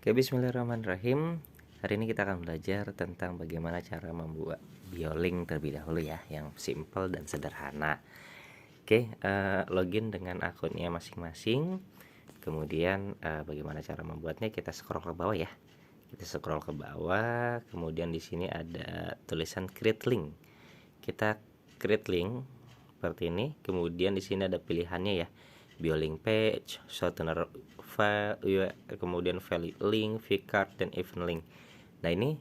Oke, bismillahirrahmanirrahim. Hari ini kita akan belajar tentang bagaimana cara membuat bioling terlebih dahulu ya, yang simple dan sederhana. Oke, login dengan akunnya masing-masing. Kemudian bagaimana cara membuatnya, kita scroll ke bawah ya. Kita scroll ke bawah, kemudian di sini ada tulisan create link. Kita create link seperti ini. Kemudian di sini ada pilihannya ya. Bioling page, shortener file, kemudian valid link, vcard, dan event link. Nah ini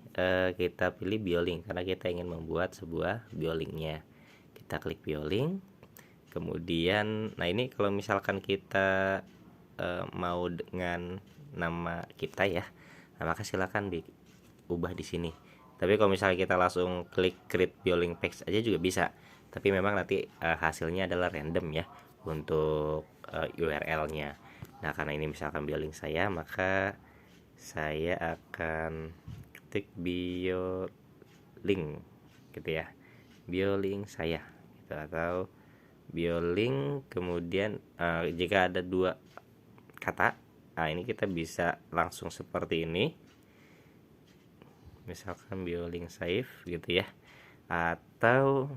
kita pilih bioling karena kita ingin membuat sebuah biolingnya. Kita klik bioling. Kemudian, nah ini kalau misalkan kita mau dengan nama kita ya, nah maka silakan diubah di sini. Tapi kalau misalnya kita langsung klik create bioling page aja juga bisa. Tapi memang nanti hasilnya adalah random ya untuk URL-nya. Nah karena ini misalkan bioling saya, maka saya akan ketik bioling gitu ya, bioling saya gitu, atau bioling. Kemudian jika ada dua kata, nah ini kita bisa langsung seperti ini, misalkan bioling save gitu ya, atau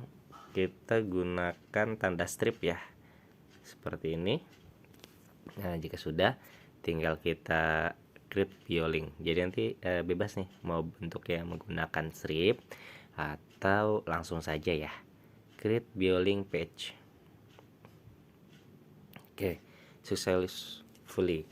kita gunakan tanda strip ya seperti ini. Nah jika sudah, tinggal kita create bioling. Jadi nanti bebas nih mau bentuknya menggunakan strip atau langsung saja ya, create bioling page. Oke, successfully.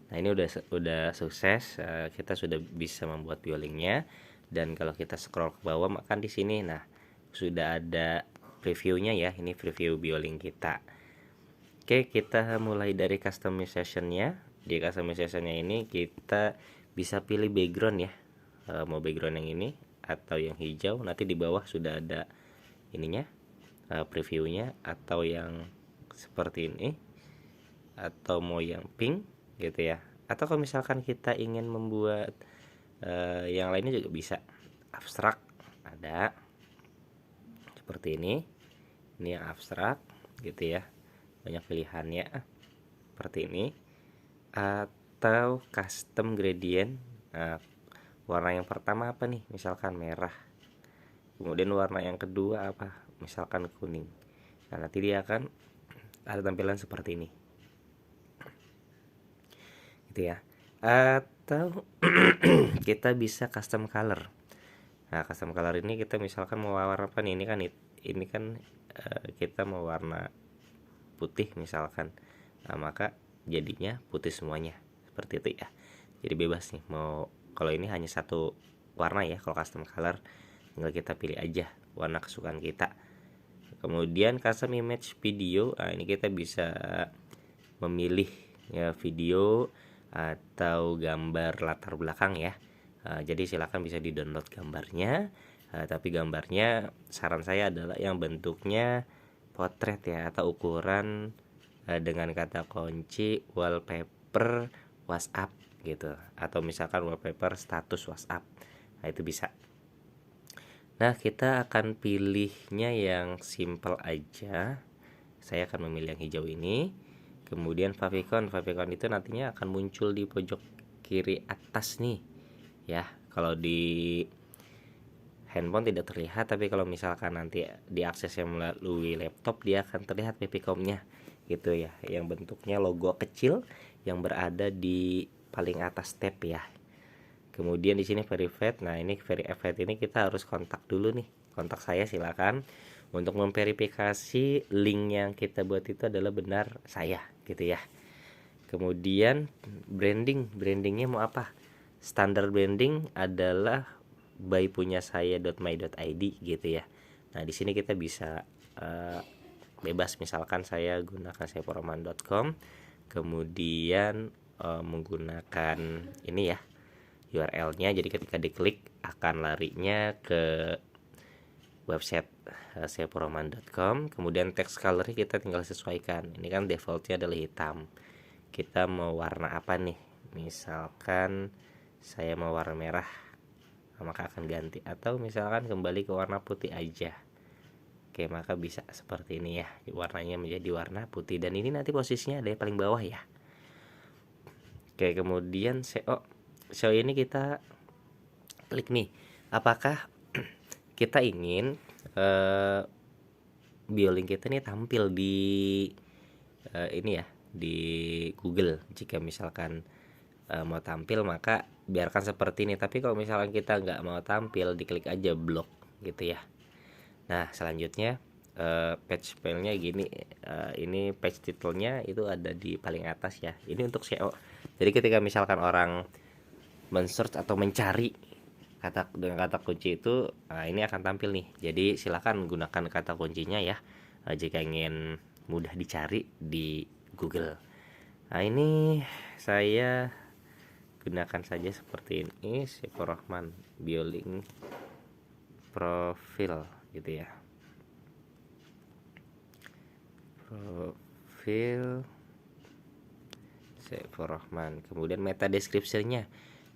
Nah ini udah sukses, kita sudah bisa membuat biolingnya. Dan kalau kita scroll ke bawah, maka di sini nah sudah ada previewnya ya. Ini preview bioling kita. Oke, kita mulai dari customization-nya. Di customization-nya ini kita bisa pilih background ya, mau background yang ini atau yang hijau. Nanti di bawah sudah ada ininya, previewnya, atau yang seperti ini, atau mau yang pink gitu ya. Atau kalau misalkan kita ingin membuat yang lainnya juga bisa. Abstrak ada seperti ini yang abstrak gitu ya, banyak pilihannya seperti ini. Atau custom gradient. Nah, warna yang pertama apa nih, misalkan merah, kemudian warna yang kedua apa, misalkan kuning. Nah nanti dia akan ada tampilan seperti ini gitu ya. Atau kita bisa custom color. Nah custom color ini kita misalkan mau warna apa nih, ini kan kita mau warna putih misalkan. Nah maka jadinya putih semuanya seperti itu ya. Jadi bebas nih mau, kalau ini hanya satu warna ya, kalau custom color tinggal kita pilih aja warna kesukaan kita. Kemudian custom image video, nah ini kita bisa memilih ya video atau gambar latar belakang ya. Jadi silakan bisa di download gambarnya, tapi gambarnya saran saya adalah yang bentuknya potret ya, atau ukuran dengan kata kunci wallpaper WhatsApp gitu, atau misalkan wallpaper status WhatsApp. Nah itu bisa. Nah kita akan pilihnya yang simple aja. Saya akan memilih yang hijau ini. Kemudian favicon itu nantinya akan muncul di pojok kiri atas nih ya. Kalau di handphone tidak terlihat, tapi kalau misalkan nanti diaksesnya melalui laptop, dia akan terlihat favicon-nya gitu ya, yang bentuknya logo kecil yang berada di paling atas tab ya. Kemudian di sini verified. Nah ini verified ini kita harus kontak dulu nih, kontak saya silakan untuk memverifikasi link yang kita buat itu adalah benar saya gitu ya. Kemudian brandingnya mau apa, standar branding adalah by punya saya.my.id gitu ya. Nah di sini kita bisa bebas, misalkan saya gunakan sayaporoman.com, kemudian menggunakan ini ya URL-nya. Jadi ketika diklik akan larinya ke website sayaporoman.com. Kemudian text color kita tinggal sesuaikan. Ini kan defaultnya adalah hitam. Kita mau warna apa nih? Misalkan saya mau warna merah, maka akan ganti. Atau misalkan kembali ke warna putih aja. Oke, maka bisa seperti ini ya. Warnanya menjadi warna putih. Dan ini nanti posisinya ada yang paling bawah ya. Oke, kemudian SEO show ini kita klik nih, apakah kita ingin biolink kita nih tampil di ini ya, di Google. Jika misalkan mau tampil maka biarkan seperti ini, tapi kalau misalkan kita nggak mau tampil, diklik aja blok gitu ya. Nah selanjutnya page filenya gini, ini page titelnya itu ada di paling atas ya, ini untuk SEO. Jadi ketika misalkan orang men-search atau mencari dengan kata kunci itu, ini akan tampil nih. Jadi silakan gunakan kata kuncinya ya, jika ingin mudah dicari di Google. Nah ini saya gunakan saja seperti ini, Saiful Rahman biolink profil gitu ya, profil Saiful Rahman. Kemudian meta deskripsinya,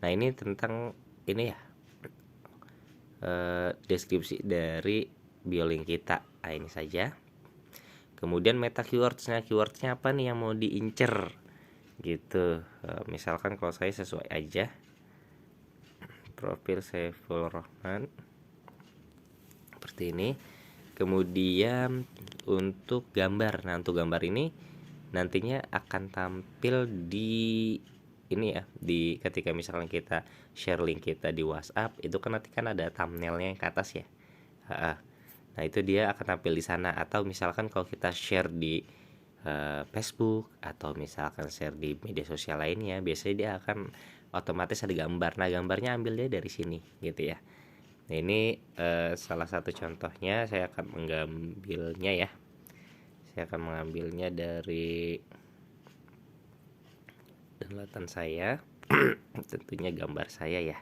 nah ini tentang ini ya, deskripsi dari biolink kita. Nah ini saja. Kemudian meta keywordsnya apa nih yang mau diincer gitu. Misalkan kalau saya sesuai aja, profil Saiful Rahman seperti ini. Kemudian untuk gambar, nah untuk gambar ini nantinya akan tampil di ini ya, di ketika misalkan kita share link kita di WhatsApp, itu kan nanti kan ada thumbnailnya yang ke atas ya. Nah itu dia akan tampil di sana. Atau misalkan kalau kita share di Facebook atau misalkan share di media sosial lainnya, biasanya dia akan otomatis ada gambar. Nah gambarnya ambil dia dari sini gitu ya. Nah ini salah satu contohnya. Saya akan mengambilnya ya, saya akan mengambilnya dari downloadan saya tentunya gambar saya ya.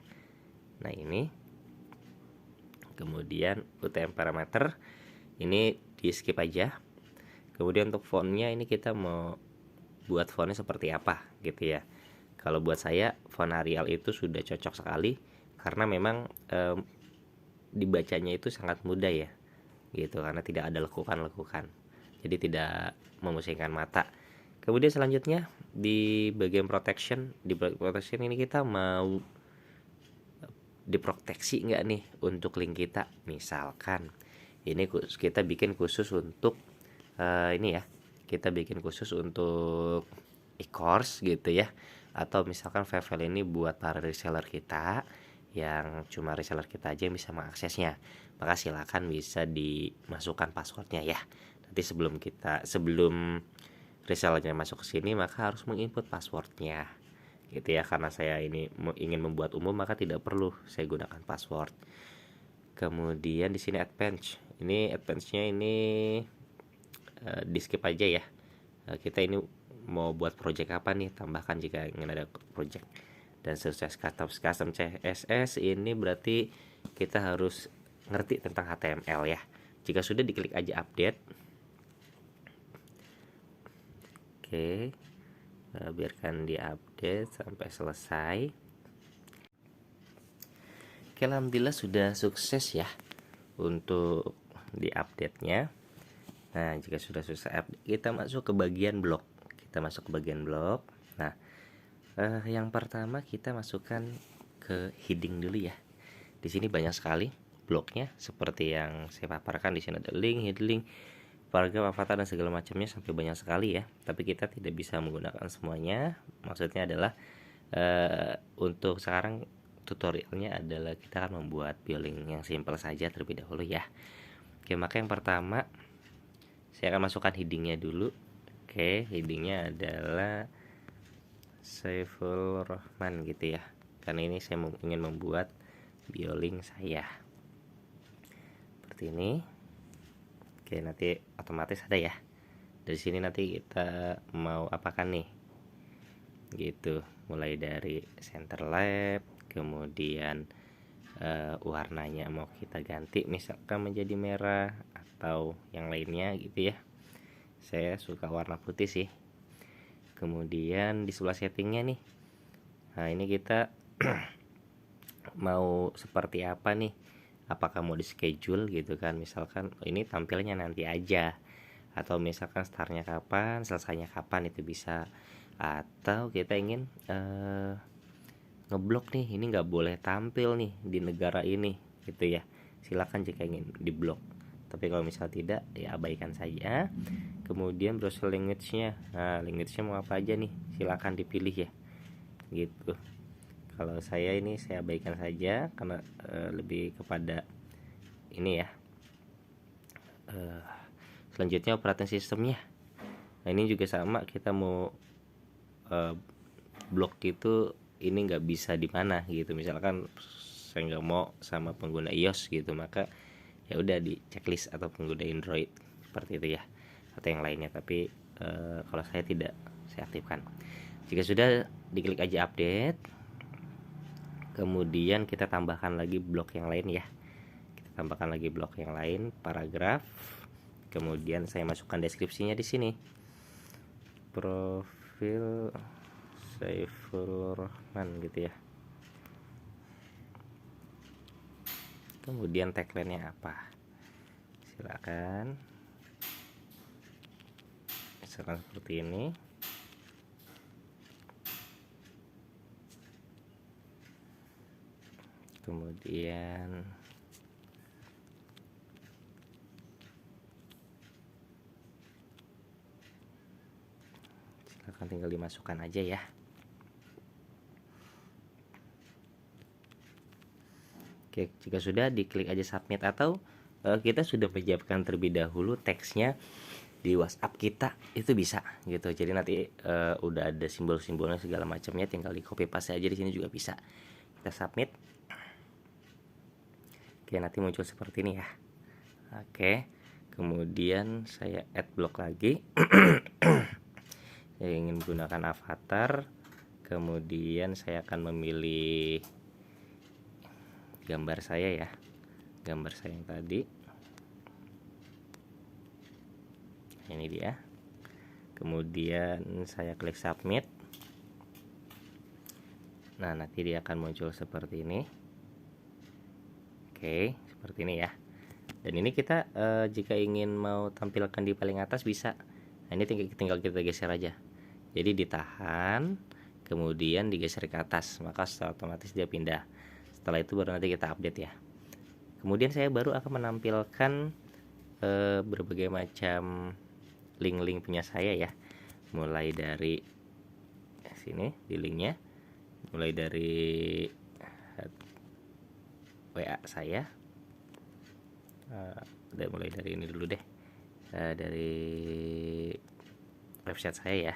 Nah ini, kemudian UTM parameter ini di skip aja. Kemudian untuk fontnya ini kita mau buat fontnya seperti apa gitu ya. Kalau buat saya font Arial itu sudah cocok sekali, karena memang dibacanya itu sangat mudah ya gitu, karena tidak ada lekukan-lekukan, jadi tidak memusingkan mata. Kemudian selanjutnya di bagian protection, ini kita mau diproteksi nggak nih untuk link kita. Misalkan ini kita bikin khusus untuk ini ya, kita bikin khusus untuk e-course gitu ya, atau misalkan file ini buat para reseller kita yang cuma reseller kita aja yang bisa mengaksesnya, maka silakan bisa dimasukkan passwordnya ya. Nanti sebelum resellernya masuk ke sini, maka harus menginput passwordnya gitu ya. Karena saya ini ingin membuat umum, maka tidak perlu saya gunakan password. Kemudian di sini advance, ini advance-nya ini di skip aja ya. Kita ini mau buat project apa nih, tambahkan jika ingin ada project. Dan sukses custom CSS ini berarti kita harus ngerti tentang HTML ya. Jika sudah, diklik aja update. Oke, biarkan di update sampai selesai. Oke, alhamdulillah sudah sukses ya untuk di update-nya. Nah jika sudah selesai update, kita masuk ke bagian blog. Nah yang pertama kita masukkan ke heading dulu ya. Di sini banyak sekali blognya, seperti yang saya paparkan. Di sini ada link, heading, paragraf, avatar dan segala macamnya, sampai banyak sekali ya. Tapi kita tidak bisa menggunakan semuanya. Maksudnya adalah untuk sekarang tutorialnya adalah kita akan membuat biolink yang simple saja terlebih dahulu ya. Oke, maka yang pertama saya akan masukkan headingnya dulu. Oke, headingnya adalah Saiful Rahman gitu ya, karena ini saya ingin membuat biolink saya seperti ini. Oke, nanti otomatis ada ya. Dari sini nanti kita mau apakan nih gitu, mulai dari center left, kemudian warnanya mau kita ganti misalkan menjadi merah atau yang lainnya gitu ya. Saya suka warna putih sih. Kemudian di sebelah settingnya nih, nah ini kita mau seperti apa nih, apakah mau di schedule gitu kan, misalkan ini tampilnya nanti aja, atau misalkan startnya kapan, selesainya kapan, itu bisa. Atau kita ingin ngeblok nih, ini nggak boleh tampil nih di negara ini gitu ya, silakan jika ingin diblok. Tapi kalau misal tidak, ya abaikan saja. Kemudian browser language-nya, nah language-nya mau apa aja nih, silakan dipilih ya gitu. Kalau saya ini saya abaikan saja karena lebih kepada ini ya. Selanjutnya operating sistemnya. Nah ini juga sama, kita mau blok itu ini nggak bisa di mana gitu. Misalkan saya nggak mau sama pengguna iOS gitu, maka ya udah di checklist atau pengguna Android seperti itu ya, atau yang lainnya. Tapi kalau saya tidak, saya aktifkan. Jika sudah, diklik aja update. Kemudian kita tambahkan lagi blok yang lain ya. Kita tambahkan lagi blok yang lain, paragraf. Kemudian saya masukkan deskripsinya di sini. Profil Saiful Rahman gitu ya. Kemudian tagline-nya apa? Silakan. Misalkan seperti ini. Kemudian silakan tinggal dimasukkan aja ya. Oke, jika sudah, diklik aja submit, atau kita sudah menyiapkan terlebih dahulu teksnya di WhatsApp kita, itu bisa gitu. Jadi nanti udah ada simbol-simbolnya segala macamnya, tinggal di copy paste aja di sini juga bisa. Kita submit. Oke, nanti muncul seperti ini ya. Oke, kemudian saya add block lagi. Saya ingin menggunakan avatar. Kemudian saya akan memilih gambar saya ya, gambar saya yang tadi. Ini dia. Kemudian saya klik submit. Nah, nanti dia akan muncul seperti ini. Oke, seperti ini ya. Dan ini kita jika ingin mau tampilkan di paling atas bisa. Nah, ini tinggal kita geser aja. Jadi ditahan, kemudian digeser ke atas, maka secara otomatis dia pindah. Setelah itu baru nanti kita update ya. Kemudian saya baru akan menampilkan berbagai macam link-link punya saya ya. Mulai dari sini di linknya, mulai dari WA saya, dan mulai dari ini dulu deh, dari website saya ya.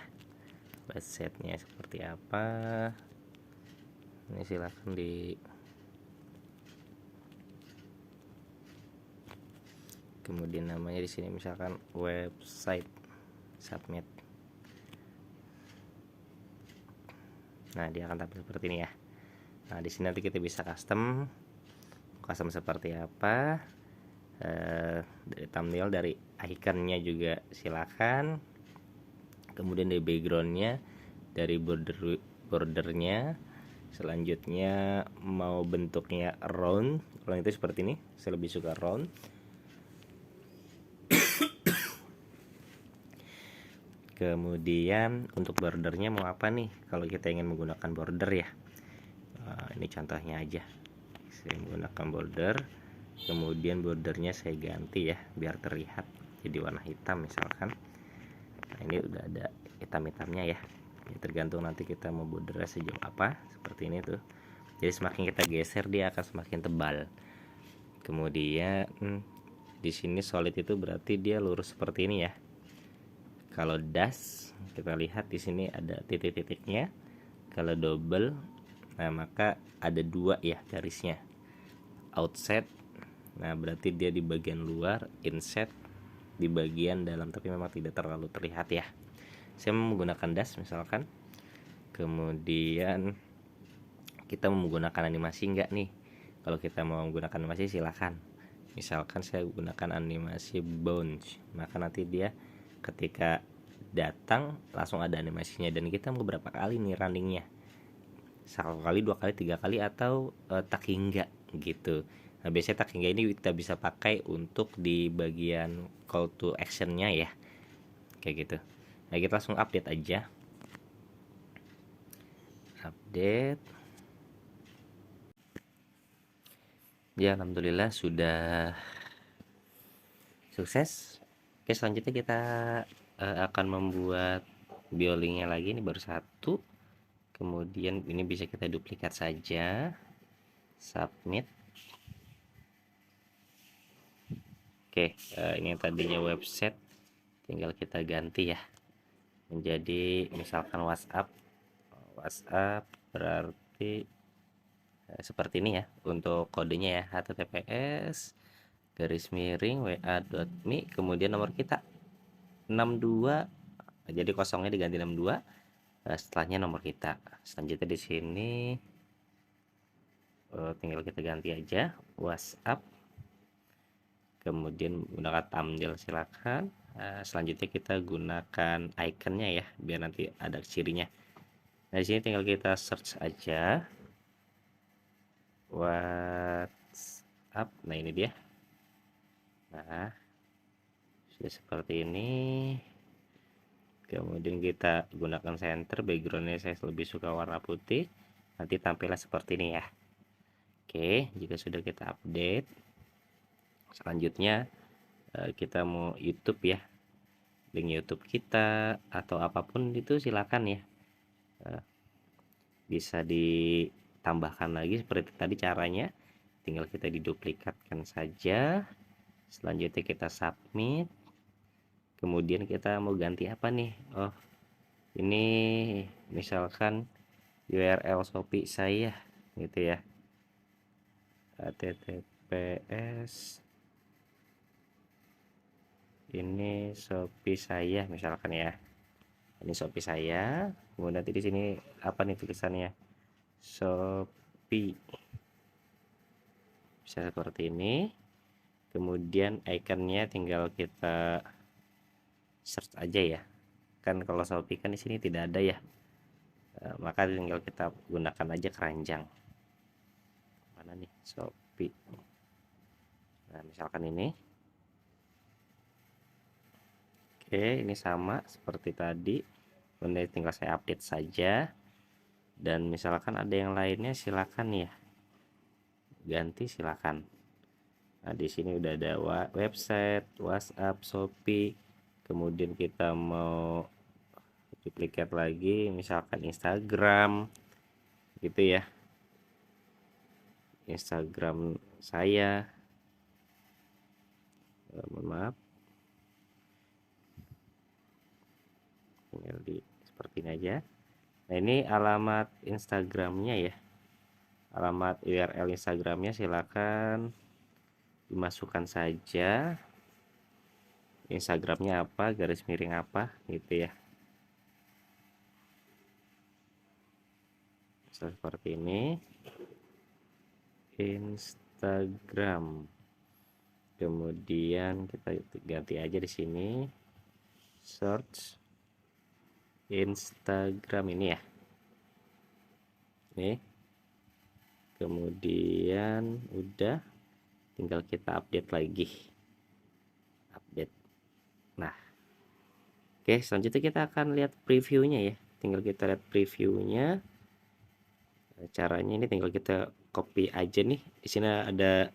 Websitenya seperti apa, ini silahkan di kemudian namanya di sini misalkan website, submit. Nah, dia akan tampil seperti ini ya. Nah, di sini nanti kita bisa custom seperti apa, dari thumbnail, dari iconnya juga silakan. Kemudian dari backgroundnya, dari bordernya. Selanjutnya mau bentuknya round itu seperti ini, saya lebih suka round. Kemudian untuk bordernya mau apa nih, kalau kita ingin menggunakan border ya. Ini contohnya aja, saya menggunakan border. Kemudian bordernya saya ganti ya, biar terlihat jadi warna hitam misalkan. Nah, ini udah ada hitam-hitamnya ya. Ini tergantung nanti kita mau bordernya sejauh apa, seperti ini tuh. Jadi semakin kita geser dia akan semakin tebal. Kemudian di sini solid itu berarti dia lurus seperti ini ya. Kalau dash kita lihat di sini ada titik-titiknya. Kalau double, nah maka ada dua ya garisnya. Outset, nah berarti dia di bagian luar. Inset di bagian dalam, tapi memang tidak terlalu terlihat ya. Saya menggunakan dash misalkan. Kemudian kita mau menggunakan animasi enggak nih? Kalau kita mau menggunakan animasi silahkan. Misalkan saya gunakan animasi bounce, maka nanti dia ketika datang langsung ada animasinya. Dan kita mau berapa kali nih runningnya, 1 kali, 2 kali, 3 kali, atau tak hingga gitu. Nah, biasanya tak hingga ini kita bisa pakai untuk di bagian call to actionnya ya, kayak gitu. Nah, kita langsung update aja, update. Ya, alhamdulillah sudah sukses. Oke, selanjutnya kita akan membuat biolinknya lagi. Ini baru satu. Kemudian ini bisa kita duplikat saja, submit. Oke, ini tadinya website, tinggal kita ganti ya menjadi misalkan WhatsApp. WhatsApp berarti seperti ini ya untuk kodenya ya, https /wa.me, kemudian nomor kita 62, jadi kosongnya diganti 62, setelahnya nomor kita. Selanjutnya di sini tinggal kita ganti aja WhatsApp, kemudian gunakan thumbnail silakan. Selanjutnya kita gunakan iconnya ya biar nanti ada cirinya. Nah, di sini tinggal kita search aja WhatsApp. Nah, ini dia. Nah, sudah seperti ini. Kemudian kita gunakan center, backgroundnya saya lebih suka warna putih, nanti tampilnya seperti ini ya. Oke, jika sudah kita update, selanjutnya kita mau YouTube ya, link YouTube kita atau apapun itu silakan ya, bisa ditambahkan lagi seperti tadi caranya, tinggal kita diduplikatkan saja. Selanjutnya kita submit. Kemudian kita mau ganti apa nih? Oh, ini misalkan URL Shopee saya gitu ya, https ini Shopee saya misalkan ya, ini Shopee saya. Kemudian nanti di sini apa nih tulisannya, Shopee, bisa seperti ini. Kemudian ikonnya tinggal kita search aja ya, kan kalau Shopee kan di sini tidak ada ya, maka tinggal kita gunakan aja keranjang. Mana nih Shopee, nah misalkan ini. Oke, ini sama seperti tadi, kemudian tinggal saya update saja, dan misalkan ada yang lainnya silakan ya, ganti silakan. Nah, di sini udah ada website, WhatsApp, Shopee. Kemudian kita mau duplikat lagi, misalkan Instagram, gitu ya. Instagram saya, mohon maaf, tinggal di seperti ini aja. Nah, ini alamat Instagramnya ya, alamat URL Instagramnya silakan dimasukkan saja, Instagramnya apa, garis miring apa gitu ya, seperti ini, Instagram. Kemudian kita ganti aja di sini, search Instagram ini ya, nih. Kemudian udah, tinggal kita update lagi, update. Nah, oke, selanjutnya kita akan lihat previewnya ya, tinggal kita lihat previewnya. Caranya ini tinggal kita copy aja nih, di sini ada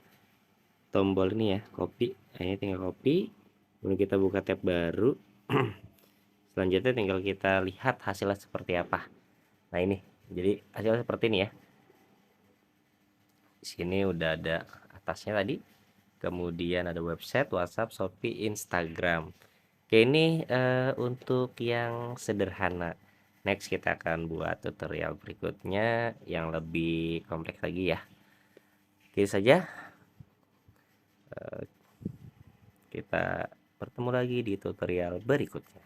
tombol ini ya, copy. Nah, ini tinggal copy, kemudian kita buka tab baru. Selanjutnya tinggal kita lihat hasilnya seperti apa. Nah, ini jadi hasilnya seperti ini ya. Di sini udah ada atasnya tadi, kemudian ada website, WhatsApp, Shopee, Instagram. Oke, ini untuk yang sederhana. Next kita akan buat tutorial berikutnya yang lebih kompleks lagi ya. Oke saja, kita bertemu lagi di tutorial berikutnya.